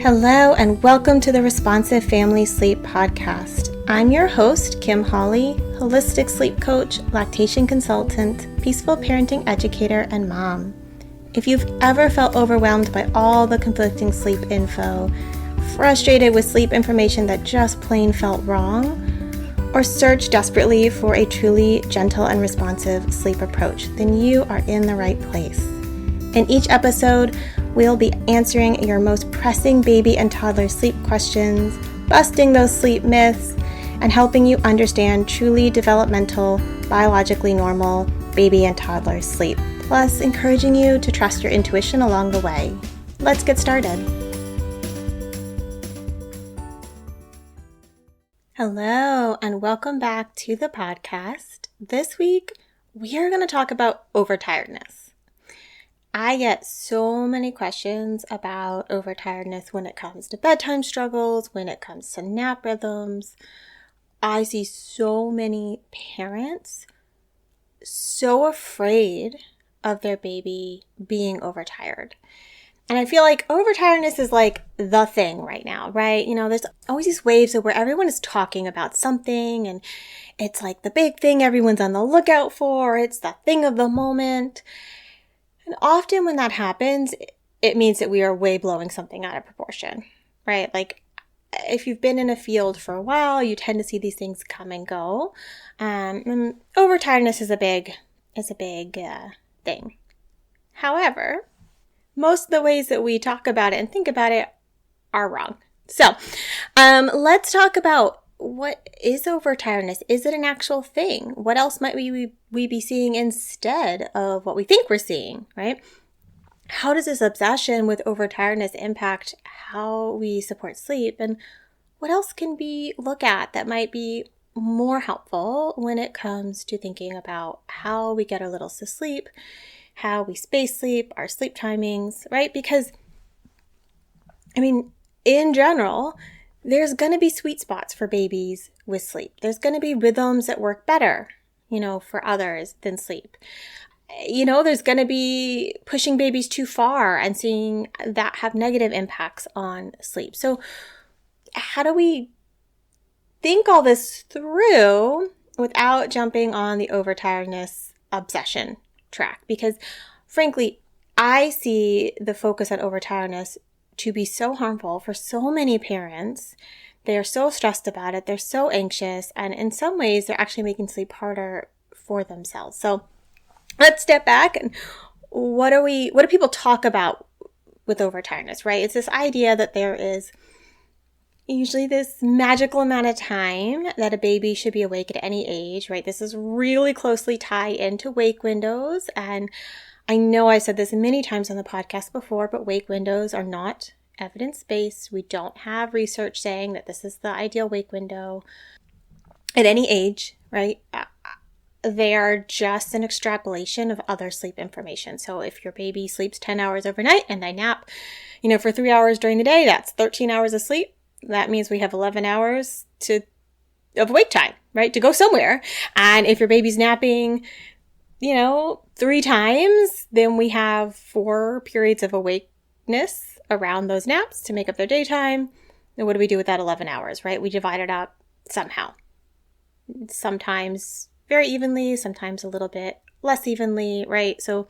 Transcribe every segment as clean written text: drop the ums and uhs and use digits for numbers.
Hello and welcome to the Responsive Family Sleep Podcast. I'm your host, Kim Hawley, holistic sleep coach, lactation consultant, peaceful parenting educator, and mom. If you've ever felt overwhelmed by all the conflicting sleep info, frustrated with sleep information that just plain felt wrong, or searched desperately for a truly gentle and responsive sleep approach, then you are in the right place. In each episode, we'll be answering your most pressing baby and toddler sleep questions, busting those sleep myths, and helping you understand truly developmental, biologically normal baby and toddler sleep, plus encouraging you to trust your intuition along the way. Let's get started. Hello, and welcome back to the podcast. This week, we are going to talk about overtiredness. I get so many questions about overtiredness when it comes to bedtime struggles, when it comes to nap rhythms. I see so many parents so afraid of their baby being overtired. And I feel like overtiredness is like the thing right now, right? You know, there's always these waves of where everyone is talking about something and it's like the big thing everyone's on the lookout for. It's the thing of the moment. And often when that happens, it means that we are way blowing something out of proportion, right? Like if you've been in a field for a while, you tend to see these things come and go. And overtiredness is a big thing. However, most of the ways that we talk about it and think about it are wrong. So let's talk about what is overtiredness. Is it an actual thing? What else might we be seeing instead of what we think we're seeing, right? How does this obsession with overtiredness impact how we support sleep? And what else can we look at that might be more helpful when it comes to thinking about how we get our littles to sleep, how we space sleep, our sleep timings, right? Because, in general, there's going to be sweet spots for babies with sleep. There's going to be rhythms that work better, for others than sleep. There's going to be pushing babies too far and seeing that have negative impacts on sleep. So how do we think all this through without jumping on the overtiredness obsession track? Because frankly, I see the focus on overtiredness to be so harmful for so many parents. They are so stressed about it. They're so anxious. And in some ways, they're actually making sleep harder for themselves. So let's step back. And what do people talk about with overtiredness, right? It's this idea that there is usually this magical amount of time that a baby should be awake at any age, right? This is really closely tied into wake windows. And I know I said this many times on the podcast before, but wake windows are not evidence-based. We don't have research saying that this is the ideal wake window at any age, right? They are just an extrapolation of other sleep information. So if your baby sleeps 10 hours overnight and they nap, for 3 hours during the day, that's 13 hours of sleep. That means we have 11 hours of wake time, right? To go somewhere. And if your baby's napping, 3 times, then we have 4 periods of awakeness around those naps to make up their daytime. And what do we do with that 11 hours, right? We divide it up somehow. Sometimes very evenly, sometimes a little bit less evenly, right? So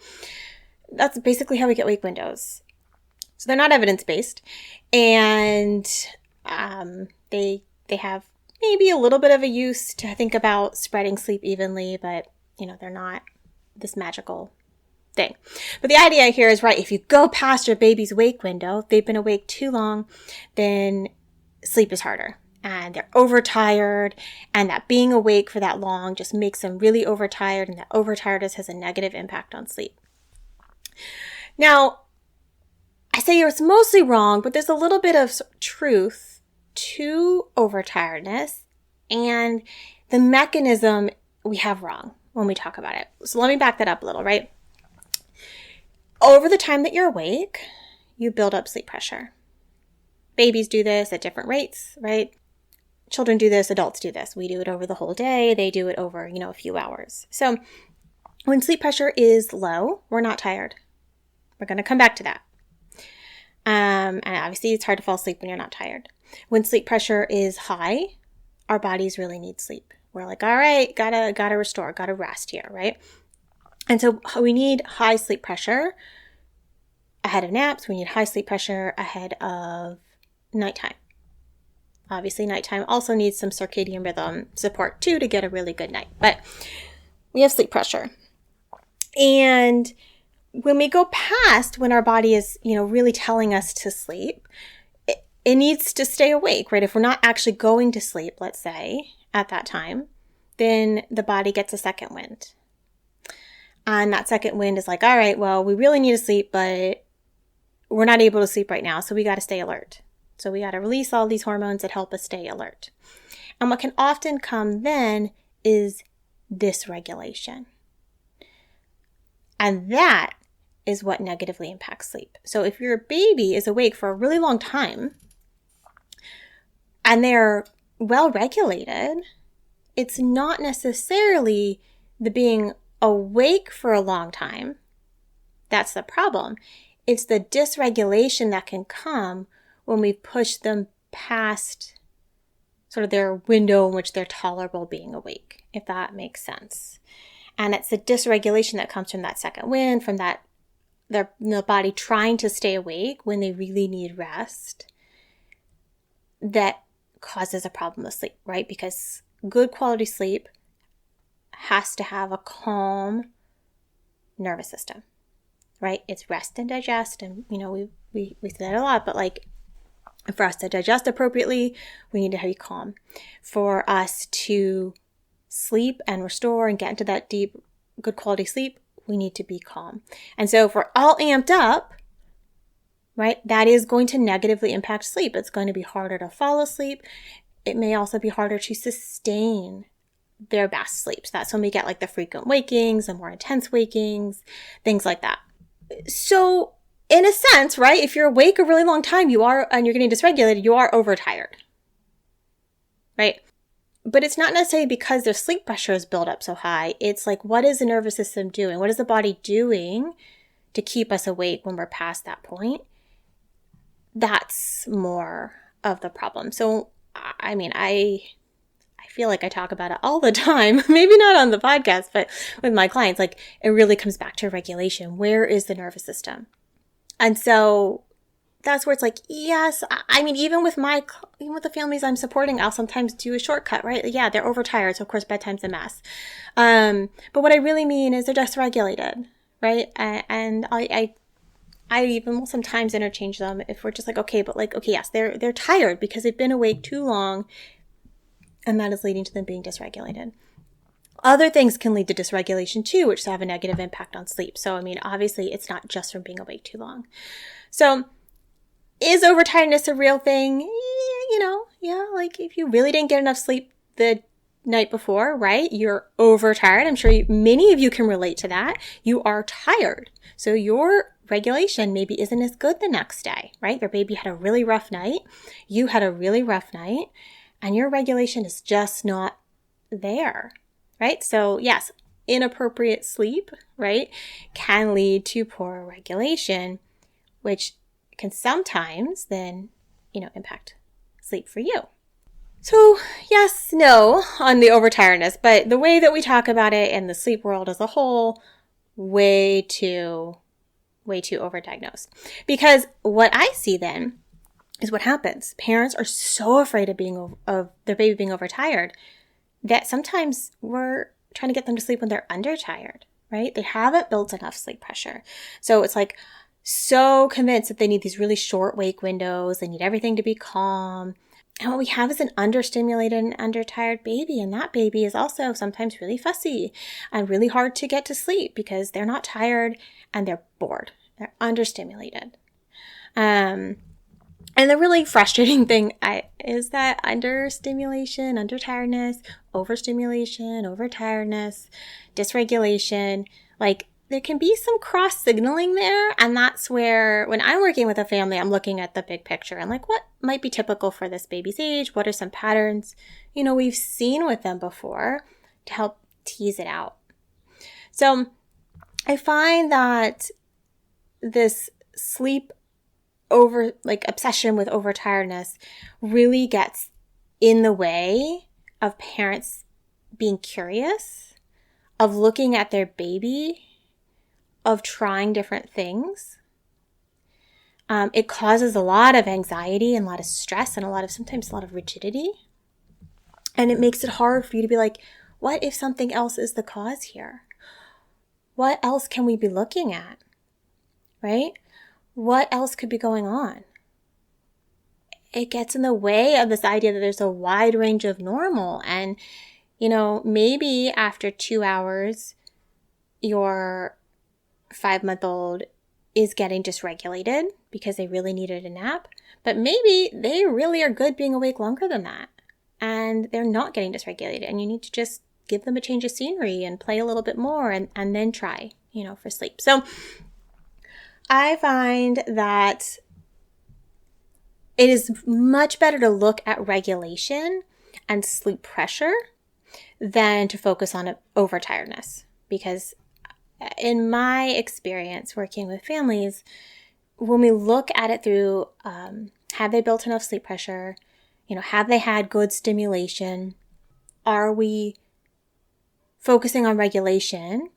that's basically how we get wake windows. So they're not evidence-based. And they have maybe a little bit of a use to think about spreading sleep evenly, but, they're not this magical thing. But the idea here is, right, if you go past your baby's wake window, if they've been awake too long, then sleep is harder and they're overtired, and that being awake for that long just makes them really overtired, and that overtiredness has a negative impact on sleep. Now, I say it's mostly wrong, but there's a little bit of truth to overtiredness and the mechanism we have wrong when we talk about it. So let me back that up a little, right? Over the time that you're awake, you build up sleep pressure. Babies do this at different rates, right? Children do this, adults do this. We do it over the whole day. They do it over, a few hours. So when sleep pressure is low, we're not tired. We're going to come back to that. And obviously it's hard to fall asleep when you're not tired. When sleep pressure is high, our bodies really need sleep. We're like, all right, gotta restore, gotta rest here, right? And so we need high sleep pressure ahead of naps. We need high sleep pressure ahead of nighttime. Obviously, nighttime also needs some circadian rhythm support too to get a really good night. But we have sleep pressure. And when we go past when our body is, really telling us to sleep, it needs to stay awake, right? If we're not actually going to sleep, let's say, at that time, then the body gets a second wind. And that second wind is like, all right, well, we really need to sleep, but we're not able to sleep right now, so we got to stay alert. So we got to release all these hormones that help us stay alert. And what can often come then is dysregulation. And that is what negatively impacts sleep. So if your baby is awake for a really long time and they're well regulated, it's not necessarily the being awake for a long time that's the problem. It's the dysregulation that can come when we push them past sort of their window in which they're tolerable being awake, if that makes sense. And it's the dysregulation that comes from that second wind, from that the body trying to stay awake when they really need rest, that causes a problem with sleep, right? Because good quality sleep has to have a calm nervous system, right? It's rest and digest, and we say that a lot, but like for us to digest appropriately, we need to be calm. For us to sleep and restore and get into that deep, good quality sleep, we need to be calm. And so if we're all amped up, right, that is going to negatively impact sleep. It's going to be harder to fall asleep. It may also be harder to sustain their best sleeps. That's when we get like the frequent wakings, the more intense wakings, things like that. So in a sense, right, if you're awake a really long time, and you're getting dysregulated, you are overtired, right? But it's not necessarily because their sleep pressure is built up so high. It's like, what is the nervous system doing? What is the body doing to keep us awake when we're past that point? That's more of the problem. So, I feel like I talk about it all the time, maybe not on the podcast, but with my clients, like it really comes back to regulation. Where is the nervous system? And so that's where it's like, yes, even with the families I'm supporting, I'll sometimes do a shortcut, right? Yeah, they're overtired, so of course bedtime's a mess. But what I really mean is they're dysregulated, right? And I even will sometimes interchange them if we're just like, okay, yes, they're tired because they've been awake too long, and that is leading to them being dysregulated. Other things can lead to dysregulation too, which have a negative impact on sleep. So, obviously it's not just from being awake too long. So, is overtiredness a real thing? Yeah, like if you really didn't get enough sleep the night before, right? You're overtired. I'm sure many of you can relate to that. You are tired. So your regulation maybe isn't as good the next day, right? Your baby had a really rough night. You had a really rough night, and your regulation is just not there, right? So yes, inappropriate sleep, right, can lead to poor regulation, which can sometimes then, impact sleep for you. So yes, no on the overtiredness, but the way that we talk about it in the sleep world as a whole, way too overdiagnosed. Because what I see then is what happens. Parents are so afraid of their baby being overtired that sometimes we're trying to get them to sleep when they're undertired, right? They haven't built enough sleep pressure. So it's like so convinced that they need these really short wake windows. They need everything to be calm. And what we have is an understimulated and undertired baby. And that baby is also sometimes really fussy and really hard to get to sleep because they're not tired and they're bored. They're understimulated. And the really frustrating thing is that understimulation, undertiredness, overstimulation, overtiredness, dysregulation, like there can be some cross signaling there. And that's where when I'm working with a family, I'm looking at the big picture and like what might be typical for this baby's age? What are some patterns, we've seen with them before to help tease it out. So I find that this sleep obsession with overtiredness really gets in the way of parents being curious, of looking at their baby, of trying different things. It causes a lot of anxiety and a lot of stress and sometimes a lot of rigidity. And it makes it hard for you to be like, what if something else is the cause here? What else can we be looking at? Right? What else could be going on? It gets in the way of this idea that there's a wide range of normal. And, maybe after 2 hours, your 5-month-old is getting dysregulated because they really needed a nap. But maybe they really are good being awake longer than that. And they're not getting dysregulated. And you need to just give them a change of scenery and play a little bit more and then try, for sleep. So I find that it is much better to look at regulation and sleep pressure than to focus on overtiredness. Because in my experience working with families, when we look at it through, have they built enough sleep pressure? Have they had good stimulation? Are we focusing on regulation?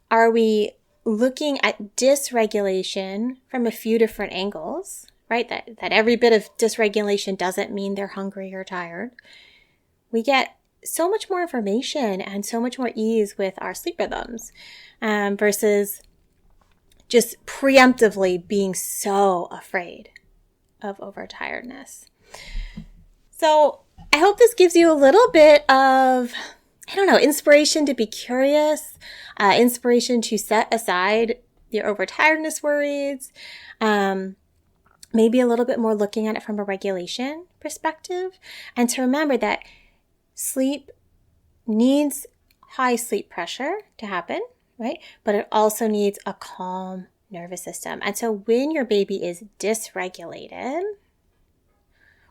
Are we looking at dysregulation from a few different angles, right? That every bit of dysregulation doesn't mean they're hungry or tired. We get so much more information and so much more ease with our sleep rhythms versus just preemptively being so afraid of overtiredness. So I hope this gives you a little bit of, inspiration to be curious, inspiration to set aside your overtiredness worries, maybe a little bit more looking at it from a regulation perspective, and to remember that sleep needs high sleep pressure to happen, right? But it also needs a calm nervous system. And so when your baby is dysregulated,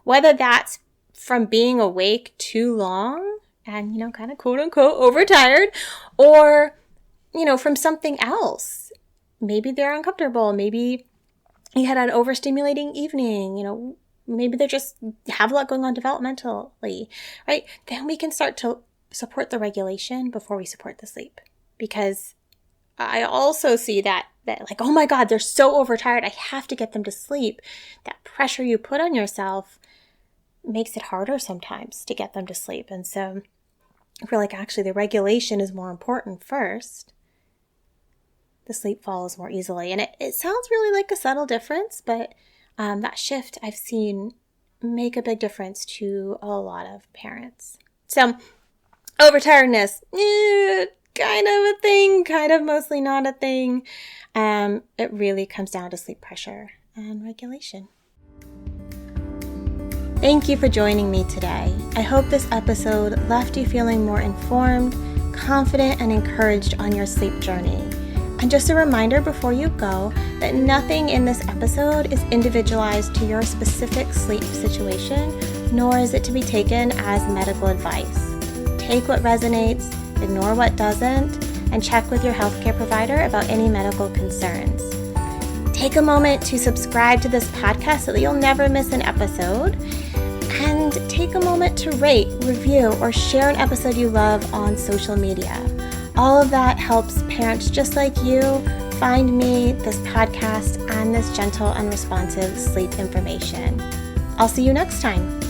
whether that's from being awake too long and, kind of quote unquote overtired, or, from something else. Maybe they're uncomfortable. Maybe you had an overstimulating evening, maybe they just have a lot going on developmentally, right? Then we can start to support the regulation before we support the sleep. Because I also see that like, oh my God, they're so overtired. I have to get them to sleep. That pressure you put on yourself makes it harder sometimes to get them to sleep. And so I feel like actually the regulation is more important first. The sleep follows more easily. And it sounds really like a subtle difference, but that shift I've seen make a big difference to a lot of parents. So overtiredness, kind of a thing, kind of mostly not a thing. It really comes down to sleep pressure and regulation. Thank you for joining me today. I hope this episode left you feeling more informed, confident, and encouraged on your sleep journey. And just a reminder before you go that nothing in this episode is individualized to your specific sleep situation, nor is it to be taken as medical advice. Take what resonates, ignore what doesn't, and check with your healthcare provider about any medical concerns. Take a moment to subscribe to this podcast so that you'll never miss an episode. And take a moment to rate, review, or share an episode you love on social media. All of that helps parents just like you find me, this podcast, and this gentle and responsive sleep information. I'll see you next time.